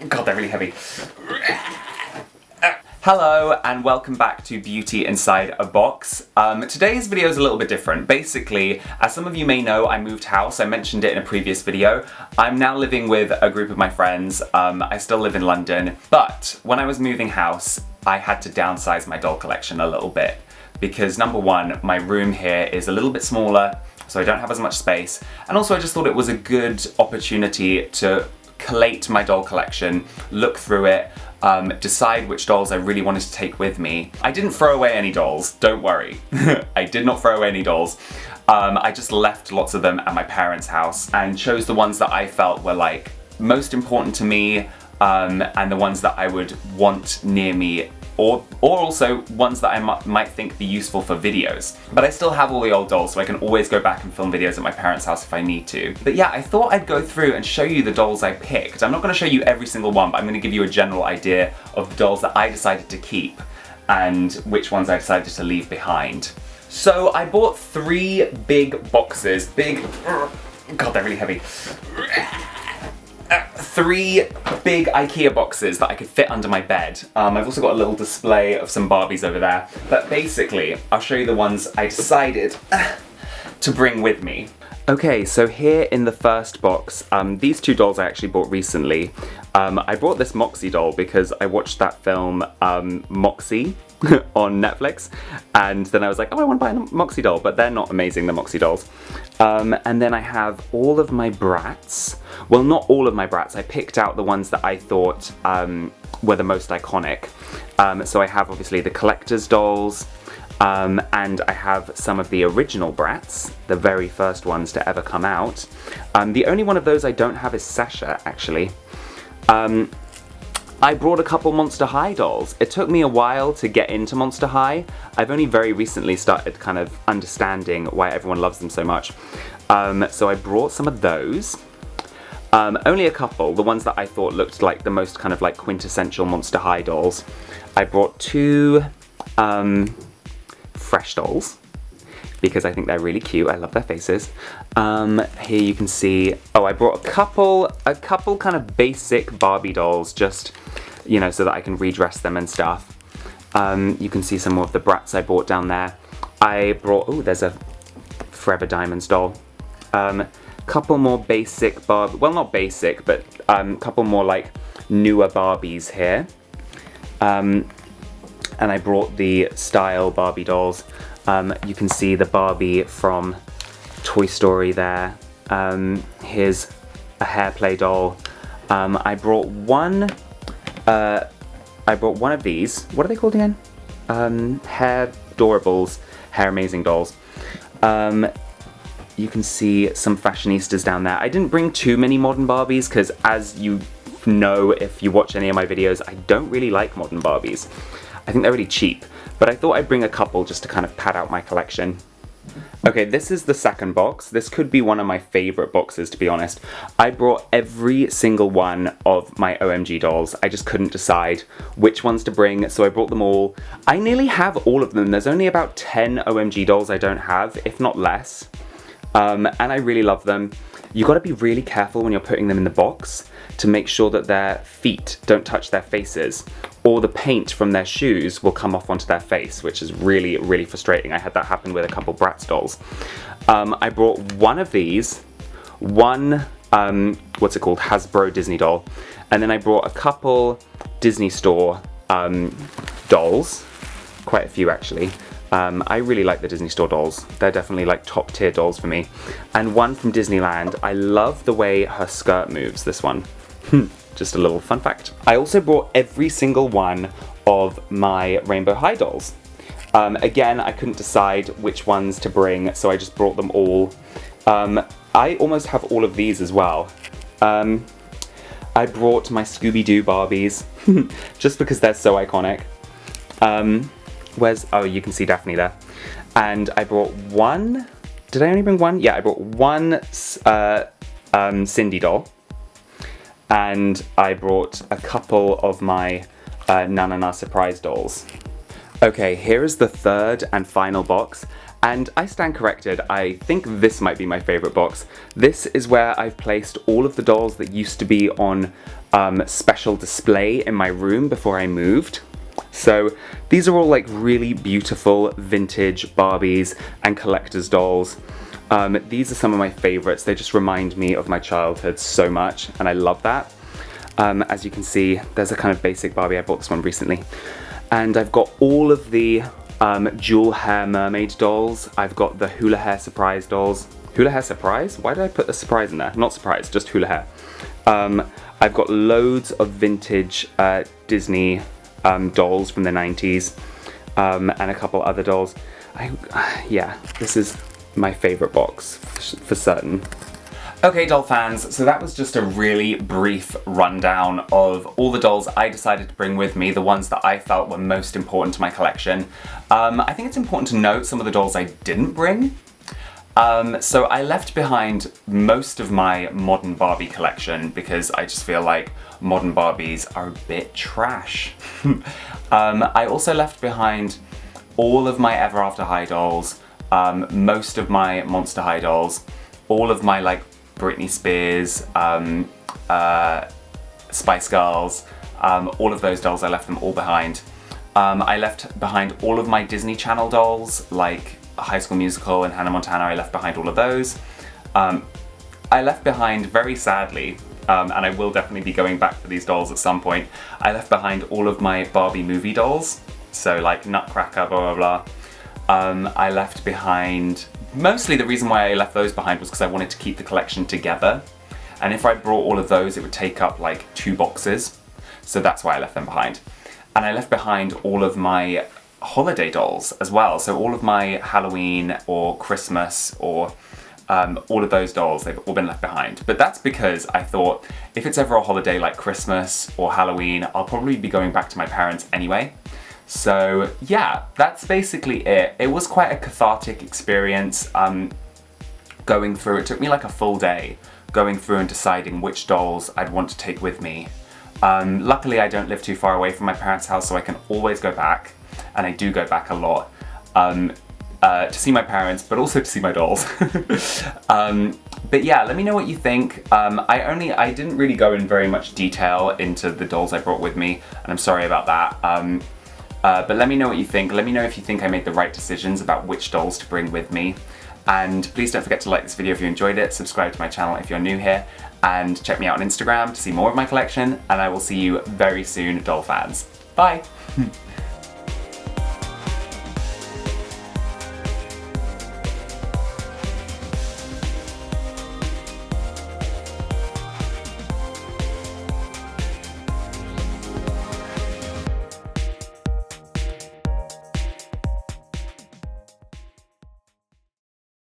God, they're really heavy. Hello and welcome back to Beauty Inside a Box. Today's video is a little bit different. Basically, as some of you may know, I moved house. I mentioned it in a previous video. I'm now living with a group of my friends. I still live in London, but when I was moving house, I had to downsize my doll collection a little bit because number one, my room here is a little bit smaller, so I don't have as much space. And also I just thought it was a good opportunity to collate my doll collection, look through it, decide which dolls I really wanted to take with me. I didn't throw away any dolls, don't worry. I did not throw away any dolls. I just left lots of them at my parents' house and chose the ones that I felt were like most important to me, and the ones that I would want near me, or also ones that I might think be useful for videos. But I still have all the old dolls, so I can always go back and film videos at my parents' house if I need to. But yeah, I thought I'd go through and show you the dolls I picked. I'm not going to show you every single one, but I'm going to give you a general idea of the dolls that I decided to keep and which ones I decided to leave behind. So I bought 3 big boxes. God, they're really heavy. 3 big IKEA boxes that I could fit under my bed. I've also got a little display of some Barbies over there. But basically, I'll show you the ones I decided to bring with me. Okay, so here in the first box, these 2 dolls I actually bought recently. I bought this Moxie doll because I watched that film Moxie on Netflix, and then I was like, oh, I want to buy a Moxie doll, but they're not amazing, the Moxie dolls. And then I have all of my Brats. Well, not all of my Brats. I picked out the ones that I thought were the most iconic. So I have obviously the collector's dolls, and I have some of the original Brats, the very first ones to ever come out. The only one of those I don't have is Sasha, actually. I brought a couple Monster High dolls. It took me a while to get into Monster High. I've only very recently started kind of understanding why everyone loves them so much. So I brought some of those. Only a couple, the ones that I thought looked like the most kind of like quintessential Monster High dolls. I brought 2 fresh dolls because I think they're really cute. I love their faces. Here you can see, oh, I brought a couple kind of basic Barbie dolls, just, you know, so that I can redress them and stuff. You can see some more of the Brats I bought down there. I brought, oh, there's a Forever Diamonds doll. Couple more basic Barbie, well, not basic, but couple more like newer Barbies here. And I brought the Style Barbie dolls. You can see the Barbie from Toy Story there. Here's a hair play doll. I brought one of these. What are they called again? Hair Doorables, Hair Amazing dolls. You can see some fashionistas down there. I didn't bring too many modern Barbies because, as you know if you watch any of my videos, I don't really like modern Barbies. I think they're really cheap, but I thought I'd bring a couple just to kind of pad out my collection. Okay, this is the second box. This could be one of my favorite boxes, to be honest. I brought every single one of my OMG dolls. I just couldn't decide which ones to bring, so I brought them all. I nearly have all of them. There's only about 10 OMG dolls I don't have, if not less. And I really love them. You gotta be really careful when you're putting them in the box to make sure that their feet don't touch their faces, or the paint from their shoes will come off onto their face, which is really, really frustrating. I had that happen with a couple Bratz dolls. I brought one of these, one, what's it called, Hasbro Disney doll, and then I brought a couple Disney Store dolls, quite a few actually. I really like the Disney Store dolls. They're definitely like top tier dolls for me. And one from Disneyland. I love the way her skirt moves, this one. Just a little fun fact. I also brought every single one of my Rainbow High dolls. Again, I couldn't decide which ones to bring, so I just brought them all. I almost have all of these as well. I brought my Scooby-Doo Barbies, just because they're so iconic. Oh, you can see Daphne there. And I brought one, did I only bring one? Yeah, I brought one Cindy doll. And I brought a couple of my Na Na Na surprise dolls. Okay, here is the third and final box. And I stand corrected, I think this might be my favourite box. This is where I've placed all of the dolls that used to be on special display in my room before I moved. So these are all like really beautiful vintage Barbies and collector's dolls. These are some of my favourites. They just remind me of my childhood so much, and I love that. As you can see, there's a kind of basic Barbie. I bought this one recently. And I've got all of the jewel hair mermaid dolls. I've got the hula hair surprise dolls. Hula hair surprise? Why did I put the surprise in there? Not surprise, just hula hair. I've got loads of vintage Disney dolls from the 90s and a couple other dolls. Yeah, this is my favourite box for certain. Okay, doll fans, so that was just a really brief rundown of all the dolls I decided to bring with me, the ones that I felt were most important to my collection. I think it's important to note some of the dolls I didn't bring. So I left behind most of my modern Barbie collection because I just feel like modern Barbies are a bit trash. I also left behind all of my Ever After High dolls, most of my Monster High dolls, all of my like Britney Spears, Spice Girls, all of those dolls, I left them all behind. I left behind all of my Disney Channel dolls, like High School Musical and Hannah Montana. I left behind all of those. I left behind, very sadly, and I will definitely be going back for these dolls at some point, I left behind all of my Barbie movie dolls, so like Nutcracker, blah blah blah. I left behind, mostly the reason why I left those behind was because I wanted to keep the collection together, and if I brought all of those it would take up like 2 boxes, so that's why I left them behind. And I left behind all of my holiday dolls as well, so all of my Halloween or Christmas or all of those dolls, they've all been left behind. But that's because I thought if it's ever a holiday like Christmas or Halloween, I'll probably be going back to my parents anyway. So yeah, that's basically it. It was quite a cathartic experience going through. It took me like a full day going through and deciding which dolls I'd want to take with me. Luckily I don't live too far away from my parents' house, so I can always go back, and I do go back a lot to see my parents, but also to see my dolls. But yeah, let me know what you think. I didn't really go in very much detail into the dolls I brought with me, and I'm sorry about that. But let me know what you think. Let me know if you think I made the right decisions about which dolls to bring with me. And please don't forget to like this video if you enjoyed it, subscribe to my channel if you're new here, and check me out on Instagram to see more of my collection, and I will see you very soon, doll fans. Bye!